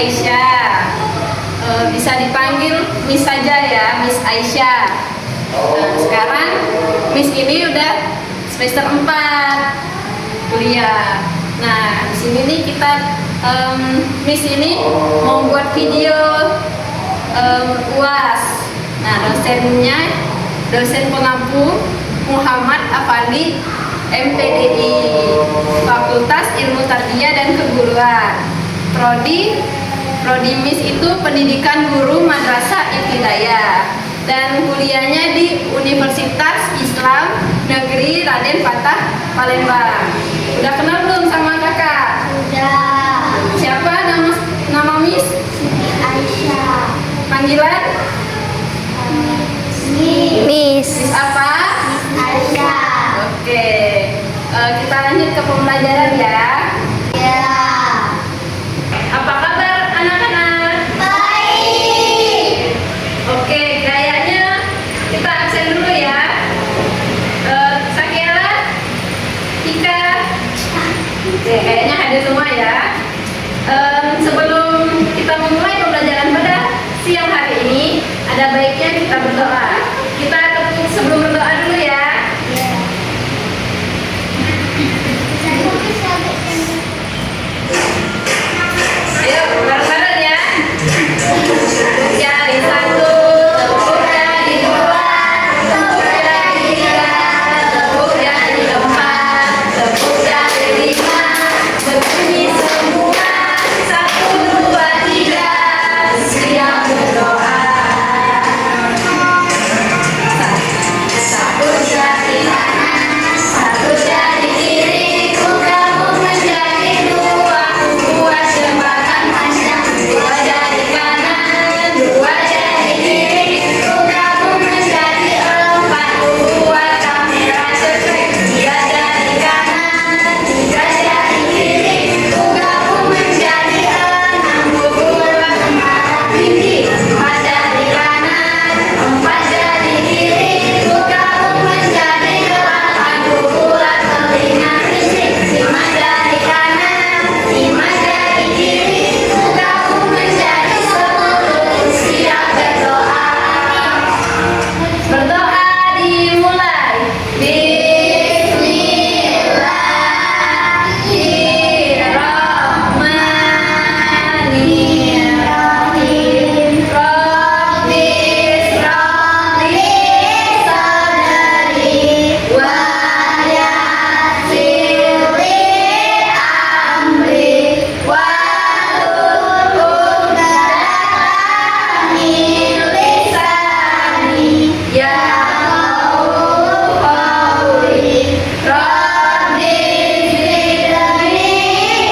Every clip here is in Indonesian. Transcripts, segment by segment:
Aisyah. Bisa dipanggil Miss saja ya, Miss Aisyah. Sekarang Miss ini udah semester 4 kuliah. Nah, di sini nih kita Miss ini mau buat video UAS. Nah, dosennya dosen pengampu Muhammad Afandi, MPDI, Fakultas Ilmu Tarbiyah dan Keguruan. Prodi Miss itu Pendidikan Guru Madrasah Ibtidaiyah dan kuliahnya di Universitas Islam Negeri Raden Fatah, Palembang. Udah kenal belum sama kakak? Udah. Siapa nama Miss? Aisyah. Panggilan? Miss. Miss apa? Aisyah. Oke. Kita lanjut ke pembelajaran ya. Ya. Apa kabar anak-anak? Baik. Oke, kayaknya kita absen dulu ya. Sakela, Tika. Oke, kayaknya ada semua ya. Sebelum kita memulai pembelajaran pada siang hari ini, ada baiknya kita berdoa. Kita tepuk sebelum berdoa dulu ya. Ayo, bareng-bareng ya. Tepuk jari 1, tepuk jari 2, tepuk jari 3, tepuk jari 4, tepuk jari 5, berbunyi semua. 1, 2, 3, siap berdoa. Satu jari kanan, satu jari kiri, kamu menjadi 2, buat jembatan panjang. 2 jari kanan, 2 jari kiri, kamu menjadi 4, buat kamera cekrek. 3 jari kanan, 3 jari kiri, kamu menjadi 6, buat menara tinggi. 4 jari kanan, 4 jari kiri, kamu menjadi 8, buat telinga ringkih. 5 jari kanan, 5 jari kiri, kamu menjadi 10, siap berdoa. Berdoa dimulai. Bismillahirrahmanirrahim. Rabbis shrahli sadri wa yassir li amri wahlul 'uqdatam min lisani yafqahu qawli. Rabbi zidni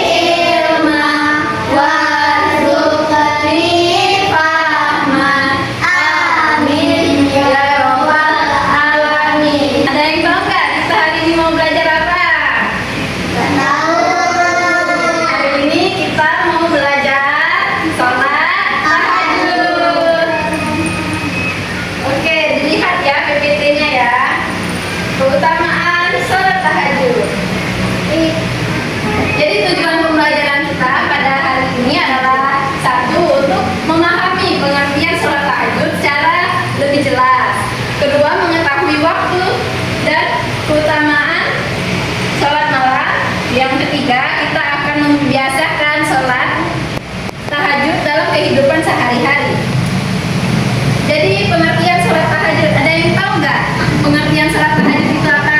ilma warzuqni fahman. Amin ya rabbal alamin. Ada yang tahu nggak kita hari ini mau belajar apa? Hari ini kita mau belajar sholat tahajud. Oke, dilihat ya PPT-nya ya. Keutamaan sholat tahajud. Jadi tujuan pembelajaran kita pada hari ini adalah satu, untuk memahami pengertian sholat tahajud secara lebih jelas. Kedua, mengetahui waktu dan keutamaan sholat malam. Yang ketiga, kita akan membiasakan sholat tahajud dalam kehidupan sehari-hari. Jadi pengertian sholat tahajud, ada yang tahu nggak pengertian sholat tahajud itu apa?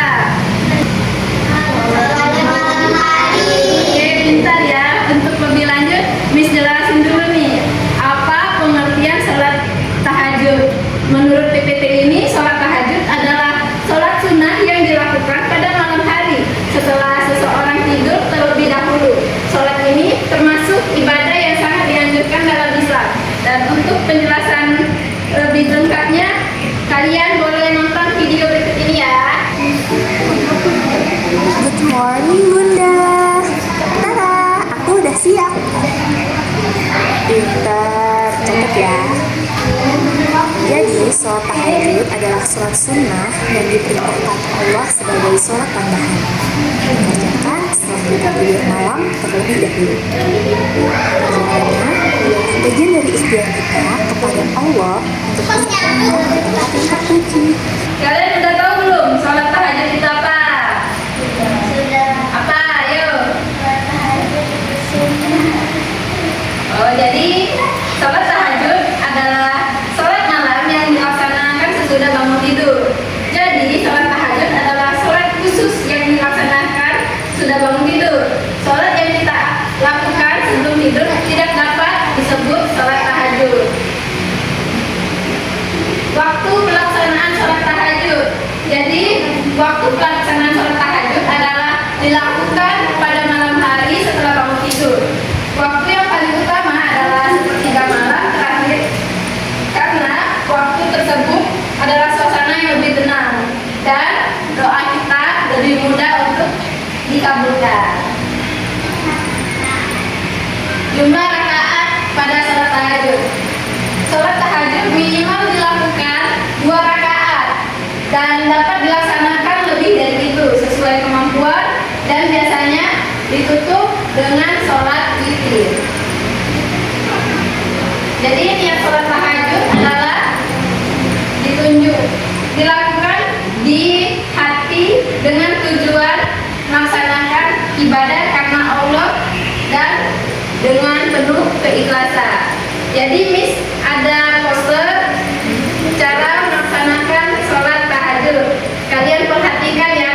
Oke, bentar ya. Untuk lebih lanjut, Miss jelasin dulu nih. Apa pengertian sholat tahajud? Menurut PPT ini, sholat tahajud adalah sholat sunnah yang dilakukan pada malam hari setelah seseorang tidur terlebih dahulu. Sholat ini termasuk ibadah yang sangat dianjurkan dalam Islam. Dan untuk penjelasan lebih lengkapnya, kalian boleh nonton video berikut ini ya. Good morning Bunda. Tada, aku udah siap. Pinter, catat ya. Jadi sholat tahajud adalah sholat sunnah yang diperintahkan Allah sebagai sholat tambahan. Mengerjakan sholat tidur malam terlebih dahulu. Tujuannya Jadi sholat tahajud adalah sholat malam yang dilaksanakan sesudah bangun tidur. Jadi sholat tahajud adalah sholat khusus yang dilaksanakan sudah bangun tidur. Sholat yang kita lakukan sebelum tidur tidak dapat disebut sholat tahajud. Waktu pelaksanaan sholat tahajud. Jadi waktu pelaksanaan sholat tahajud adalah dilakukan pada malam hari setelah bangun tidur. Waktu yang paling utama adalah sepertiga malam terakhir, karena waktu tersebut adalah suasana yang lebih tenang dan doa kita lebih mudah untuk dikabulkan. Jumlah rakaat pada sholat tahajud. Sholat tahajud minimal dilakukan 2 rakaat dan dapat dilaksanakan lebih dari itu sesuai kemampuan, dan biasanya ditutup dengan sholat witir. Jadi niat sholat tahajud adalah dilakukan di hati dengan tujuan melaksanakan ibadah karena Allah dan dengan penuh keikhlasan. Jadi Miss ada poster cara melaksanakan sholat tahajud. Kalian perhatikan ya.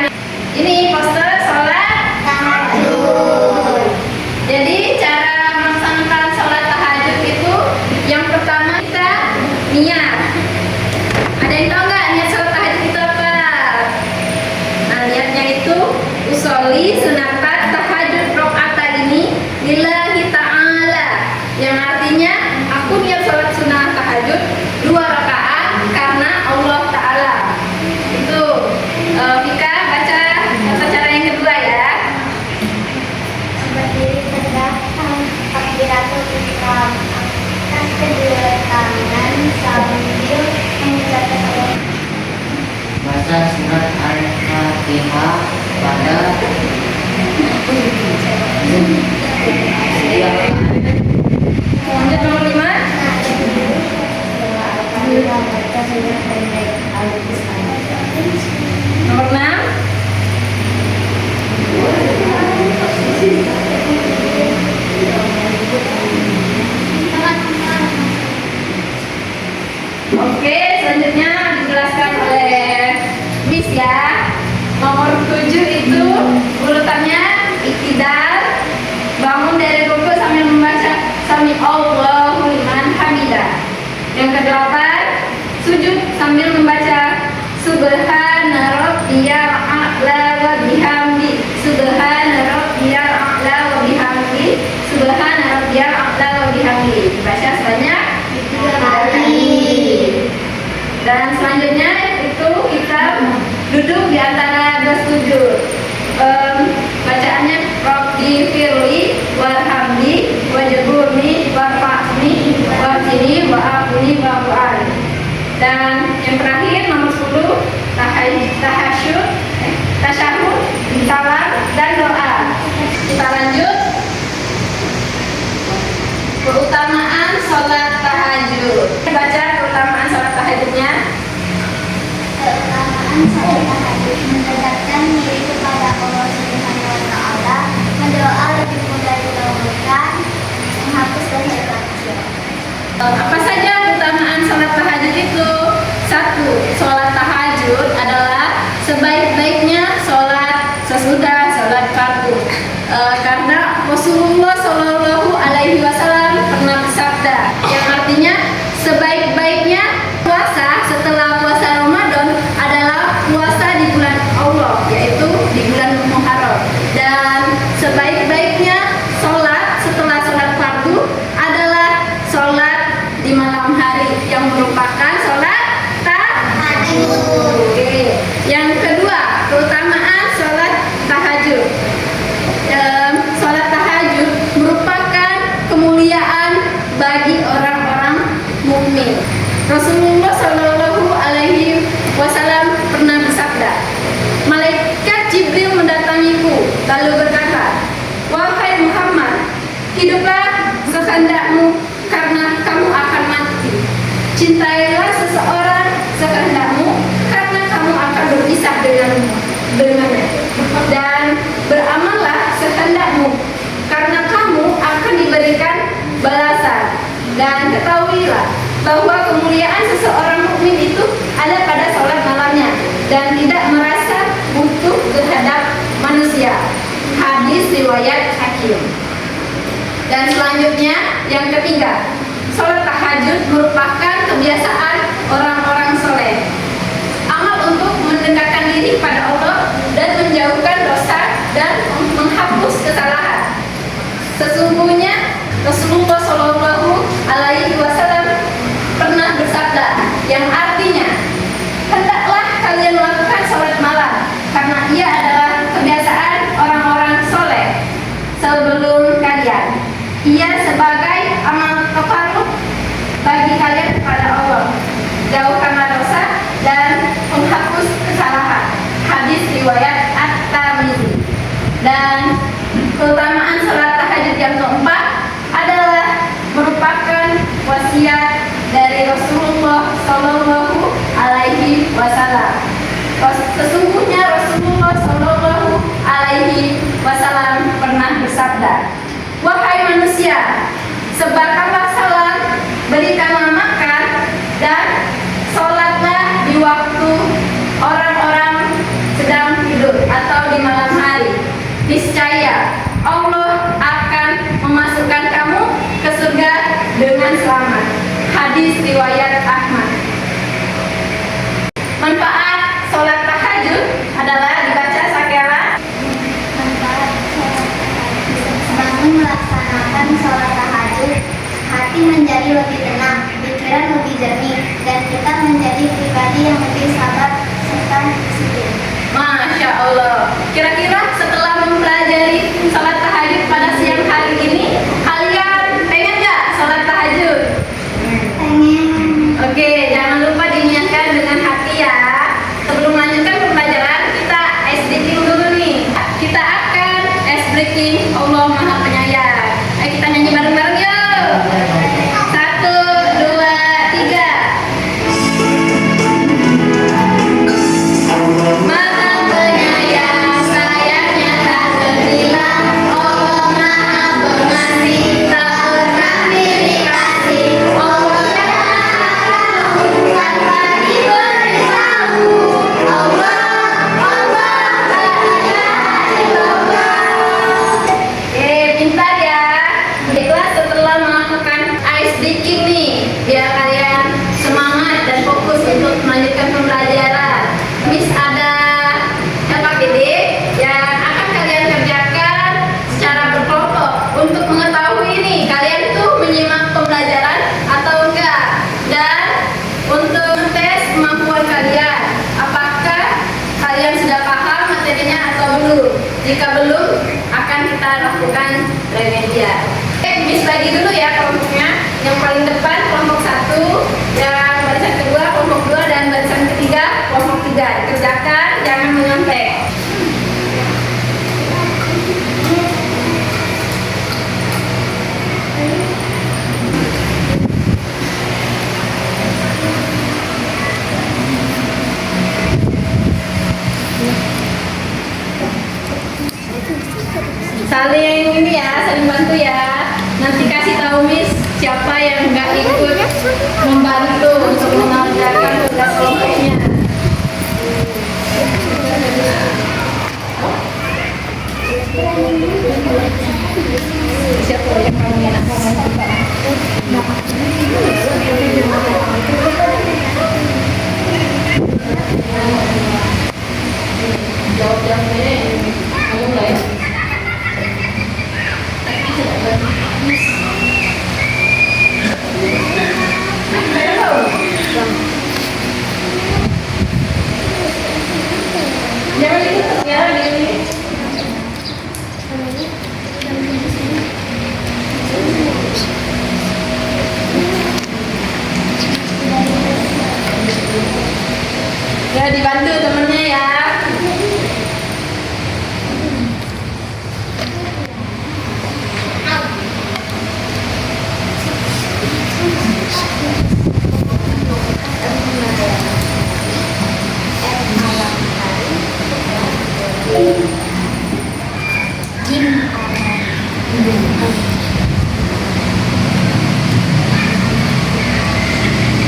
Ini poster sholat tahajud. Jadi cara melaksanakan sholat tahajud itu yang pertama kita niat. Ada yang tahu nggak niat sholat tahajud itu apa? Nah, niatnya itu usolli sunatan tahajud rakaat ini lillahi ta'ala, yang artinya aku niat sholat sunnah tahajud 2 rakaat karena Allah Ta'ala. Itu Vika baca tata cara yang kedua ya. Berdiri tegak, takbiratul ihram, angkat kedua tangan sambil mengucapkan Allah. Baca surat Al-Fatihah pada Lanjut nomor 5. Baca surat pendek Al-Quran. Nomor 6. Oke, selanjutnya dijelaskan oleh Miss ya. Nomor 7 itu urutannya iktidal, bangun dari ruku sambil membaca Sami Allahu liman hamidah. Yang ke-8, sujud sambil membaca Subhana rabbiyal a'la wa bihamdi. Subhana rabbiyal a'la wa bihamdi. Subhana rabbiyal a'la wa bihamdi. Dibaca sebanyak 3 kali. Dan selanjutnya itu kita duduk di antara 2 sujud. Bacaannya Rabbi firli warhamdi wajburni warfa'ni wa'afini wa'afuni wa'afu'an. Dan yang terakhir nomor 10 tasyahud, salam dan doa. Kita lanjut. Keutamaan sholat tahajud. Baca keutamaan sholat tahajudnya. Keutamaan sholat tahajud mendekatkan diri kepada Allah Subhanahu wa Ta'ala, mendoa lebih mudah dikabulkan, menghapus dosa kecil. Apa saja keutamaan sholat tahajud itu? 1. Sholat tahajud adalah sebaik-baiknya sholat sesudah sholat fardu. Karena Rasulullah Shallallahu Alaihi Wasallam pernah bersabda, yang artinya sebaik-baiknya puasa setelah puasa Ramadan adalah puasa di bulan Allah, yaitu di bulan Muharram. Dan sebaik-baiknya sholat setelah sholat fardu adalah sholat di malam hari, yang merupakan sholat tahajud. Oke. Yang kedua, keutamaan sholat tahajud. Sholat tahajud merupakan kemuliaan bagi orang-orang mukmin. Rasulullah Shallallahu Alaihi Wasallam pernah bersabda, malaikat Jibril mendatangiku lalu berkata, wahai Muhammad, hiduplah sekehendakmu karena kamu akan mati. Cintailah seseorang sekehendakmu karena kamu akan berpisah dengannya. Dan beramallah sekehendakmu karena kamu akan diberikan balasan. Dan ketahuilah bahwa kemuliaan seseorang mukmin itu ada pada sholat malamnya dan tidak merasa butuh terhadap manusia. Hadis riwayat Hakim. Dan selanjutnya yang ketiga, sholat tahajud merupakan kebiasaan orang-orang soleh. Amal untuk mendekatkan diri pada Allah dan menjauhkan dosa dan menghapus kesalahan. Sesungguhnya Rasulullah Shallallahu Alaihi Wasallam pernah bersabda yang artinya, hendaklah kalian melakukan sholat malam karena ia adalah kebiasaan orang-orang soleh sebelum kalian. Ia sebagai amal tafarruq bagi kalian kepada Allah, jauhkanlah dosa dan menghapus kesalahan. Hadis riwayat At-Tirmidzi. Dan keutamaan sholat tahajud yang keempat adalah merupakan wasiat dari Rasulullah Shallallahu Alaihi Wasallam. Sesungguhnya Rasulullah Shallallahu Alaihi Wasallam pernah bersabda, wahai manusia, sebarkanlah salam, berikanlah makan, dan sholatlah di waktu orang-orang sedang tidur atau di malam hari. Niscaya Allah akan memasukkan kamu ke surga dengan selamat. Hadis riwayat Ahmad. Manfaat sholat tahajud adalah dibaca sakela. Manfaat sholat tahajud. Bangun melaksanakan sholat tahajud, hati menjadi lebih tenang, pikiran lebih jernih, dan kita menjadi pribadi yang lebih sabar serta disiplin. Masya Allah. Kira-kira setelah mempelajari sholat tahajud pada siang hari ini, kalian pengen nggak sholat tahajud? Pengen. Oke, jangan lupa diniatkan dengan hati ya. Sebelum melanjutkan pembelajaran, kita ice breaking dulu nih. Kita akan ice breaking Allah Maha Penyayang. Ayo kita nyanyi bareng-bareng yuk. 1, 2, 3. Maha Penyayang, sayangnya tak terhilang. Allah Maha Pengasih, tak pernah pilih kasih. Allah tanpa diberitahu. Allah, Allah, la ilaha illallah. Oke, pintar ya. Baiklah, setelah melakukan ice breaking nih, biar kalian semangat dan fokus untuk melanjutkan pembelajaran. Miss ada LKPD yang akan kalian kerjakan secara berkelompok untuk mengetahui nih kalian tuh menyimak pembelajaran atau enggak, dan untuk tes kemampuan kalian apakah kalian sudah paham materinya atau belum. Jika belum, akan kita lakukan remedial. Oke, Miss bagi dulu ya kelompoknya. Yang paling depan kelompok 1, yang barisan kedua kelompok 2, dan barisan ketiga kelompok 3. Kerjakan, jangan menyontek. Saling ini ya, saling bantu ya. Nanti kasih tahu Miss siapa yang nggak ikut membantu untuk mengerjakan tugas kelompoknya. Siapa yang kamu enak ngomong? Jawab deh. Kamu mulai. Jangan ikut ya, ini.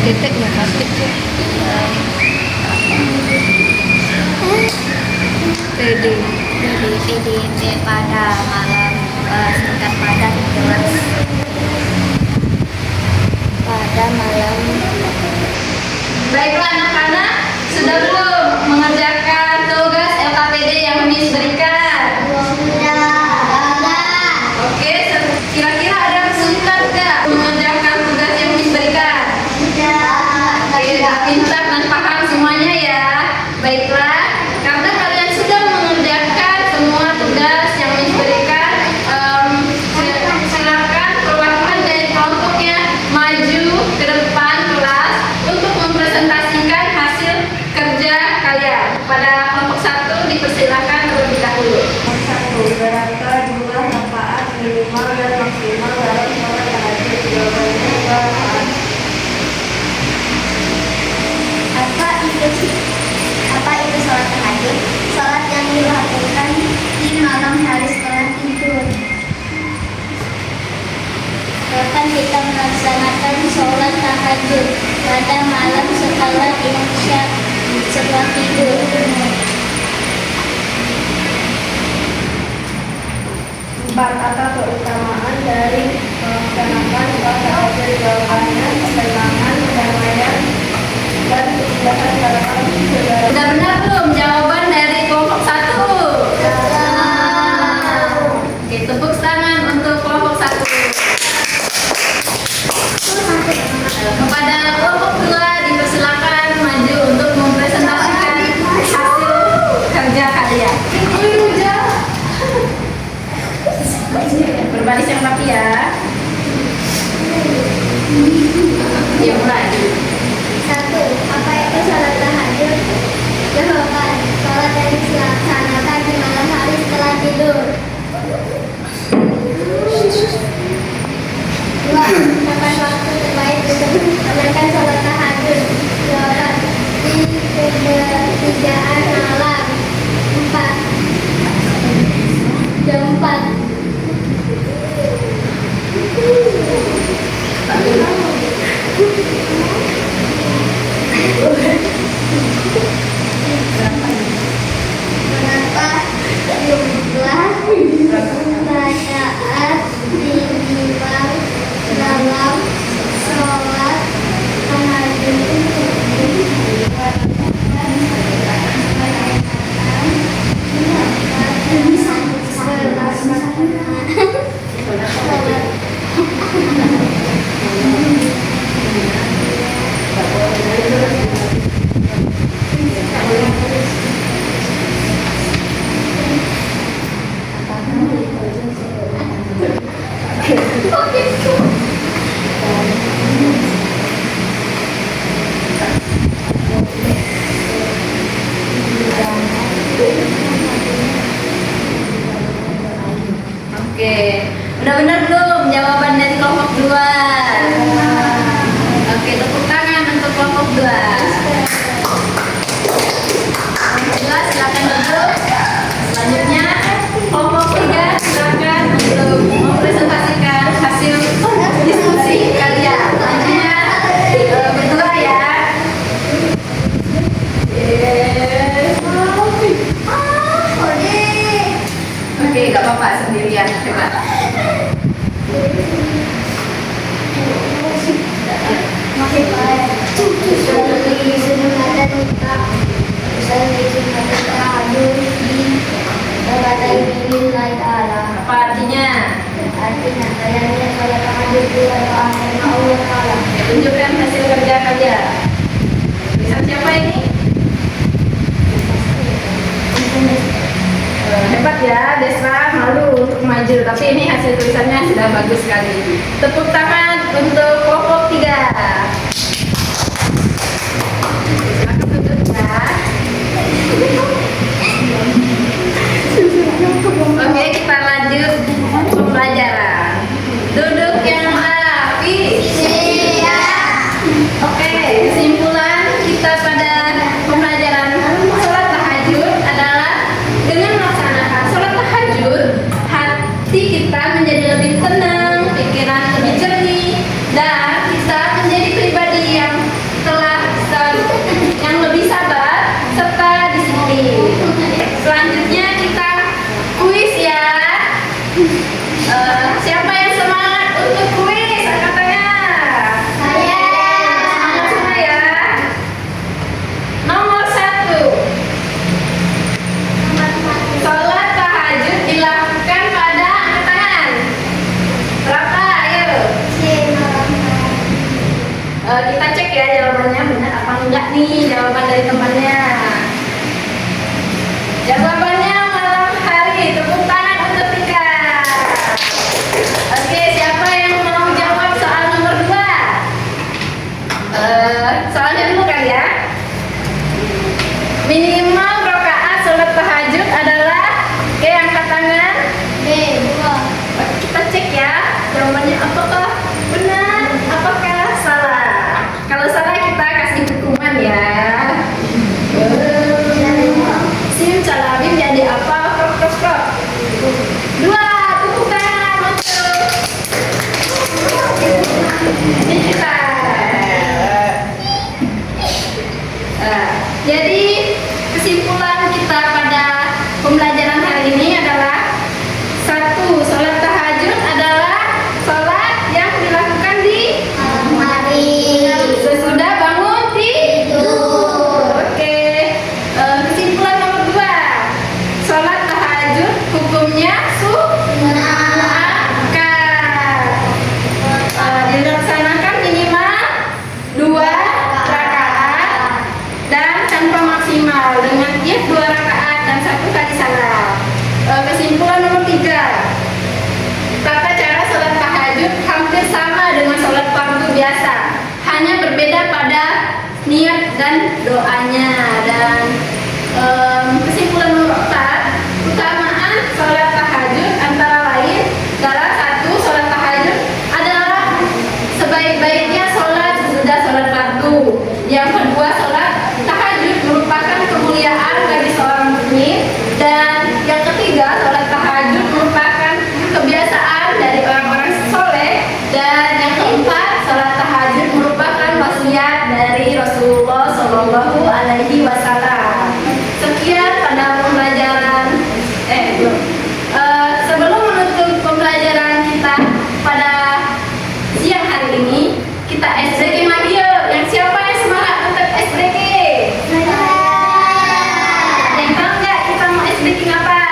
titik ya titik ya. PDT pada malam singkat padat jelas pada malam. Baiklah anak-anak, sudah belum mengerjakan tugas LKPD yang Miss berikan? Oke, kira-kira ada kesulitan nggak mengerjakan tugas yang Miss berikan? Oke, udah pintar dan paham semuanya ya. Baiklah, karena kalian sudah mengerjakan semua tugas yang Miss berikan, silakan perwakilan dari kelompoknya maju ke depan kelas untuk mempresentasikan hasil kerja kalian. Pada kelompok 1 dipersilakan terlebih dahulu. 1. Berapa jumlah rakaat minimal dan maksimal dalam sholat tahajud? Jawabannya 2 rakaat. Apa itu sholat tahajud? Sholat yang dilakukan di malam hari setelah tidur. Kapan kita melaksanakan sholat tahajud? Pada malam setelah isya, setelah tidur. 4. Apa keutamaan dari melaksanakan sholat tahajud? Jawabannya ketenangan, kedamaian, dan keindahan dalam saudara. Sudah benar belum jawaban dari kelompok 1? Oke, tepuk tangan untuk kelompok 1. Kepada kelompok 2 dipersilakan maju untuk mempresentasikan hasil kerja kalian. Berbaris yang rapi ya. Ya mulai. 1. Apa itu sholat tahajud? Jawaban, sholat yang dilaksanakan di malam hari setelah tidur. 2. Kapan waktu terbaik untuk melaksanakan sholat tahajud? Jawaban, di kebertigaan malam. 4. Jam 4. Kenapa jumlah rakaat minimal dalam sholat tahajud? Oke, udah benar belum jawaban dari kelompok 2? Oke, tepuk tangan untuk kelompok 2. Kelompok 2 silakan duduk. Selanjutnya kelompok 3 silakan untuk mempresentasikan hasil diskusi kalian. Selanjutnya berdua ya. Oke, gak apa-apa sendirian. Coba. Masih baik. Sudah ada nikah. Apa artinya? Artinya kalian sholat tahajud karena Allah Taala. Tunjukkan hasil kerja kalian. Tulisan siapa ini? Hebat ya, Desra malu untuk maju, tapi ini hasil tulisannya sudah bagus sekali. Tepuk tangan untuk kelompok 3. Silakan duduk ya. Oke, kita lanjut pembelajaran. Duduk yang rapi. Oke, kesimpulan kita pada pembelajaran sholat tahajud adalah dengan melaksanakan sholat tahajud, hati kita menjadi lebih tenang, pikiran lebih jernih, dan kita menjadi pribadi yang Kita cek ya jawabannya benar apa enggak nih jawaban dari temannya. Jawabannya malam hari. Tepuk tangan untuk Tika. Oke, siapa yang mau jawab soal nomor 2? Soalnya dulu kali ya. Minimal rakaat sholat tahajud adalah, oke, angkat tangan. B. 2. Kita cek ya jawabannya apakah benar, apakah salah. Kalau salah kita kasih hukuman ya. Sim calabim jadi apa? Krok krok krok. 2, tepuk tangan untuk kita. Jadi kesimpulan kita pada pembelajaran hari ini adalah 1. Sholat tahajud adalah sholat yang dilakukan di Malam hari. sesudah bangun tidur. Oke. Kesimpulan nomor 2, sholat tahajud hukumnya dilaksanakan minimal 2 rakaat dan tanpa maksimal dengan tiap 2 rakaat dan 1 kali salam. Kesimpulan nomor 3, tata cara sholat tahajud hampir sama dengan sholat fardu biasa, hanya berbeda pada niat dan doanya. Dan kesimpulan nomor 4, utamaan sholat tahajud antara lain adalah 1. Sholat tahajud adalah sebaik-baiknya sholat sesudah sholat fardu. Yang kedua, sholat tahajud merupakan kemuliaan bagi seorang mukmin. Dan yang ketiga, sholat tahajud merupakan kebiasaan dari orang-orang soleh. Dan yang keempat, sholat tahajud merupakan wasiat dari Rasulullah Shallallahu Alaihi Wasallam. Sekian pada pembelajaran sebelum menutup pembelajaran kita pada siang hari ini, kita SDG lagi yuk. Yang siapa yang semangat untuk SDG? Ada yang tahu nggak kita mau SDG apa?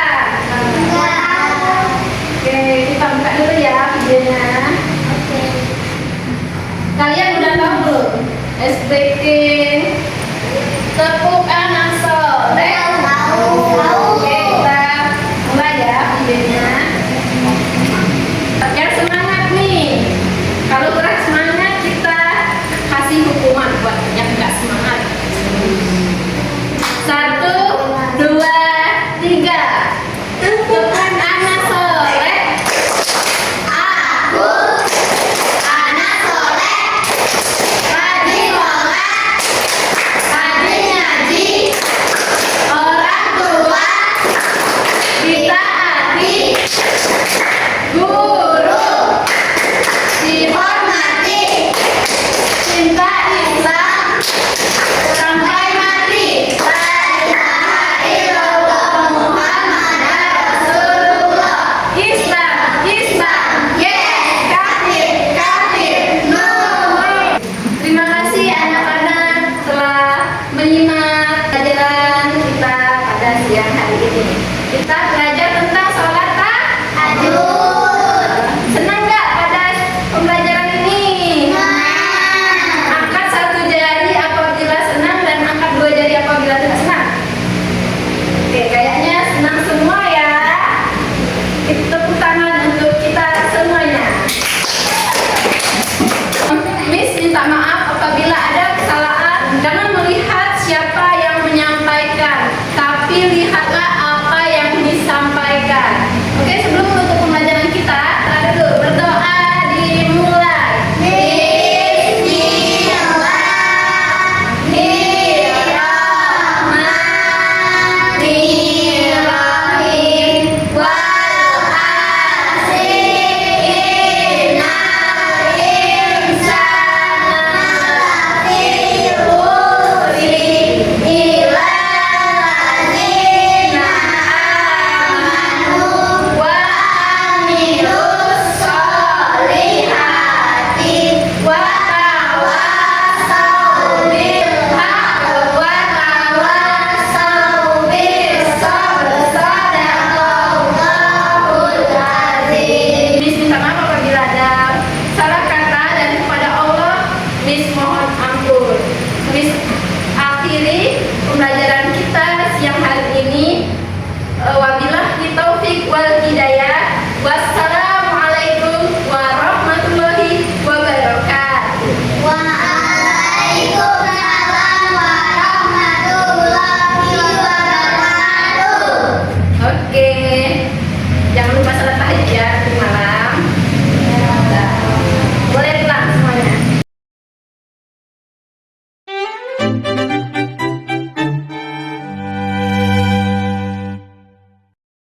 Oke, kita buka dulu ya videonya. Kalian udah tahu belum? SDG tepuk anak soleh. Oke, kita mulai ya videonya. Yang semangat nih. Kalau kurang semangat kita kasih hukuman buat yang nggak semangat. 1, 2, 3. Tepuk anak soleh. Aku anak soleh, rajin sholat, Jangan lupa salat tahajud ya.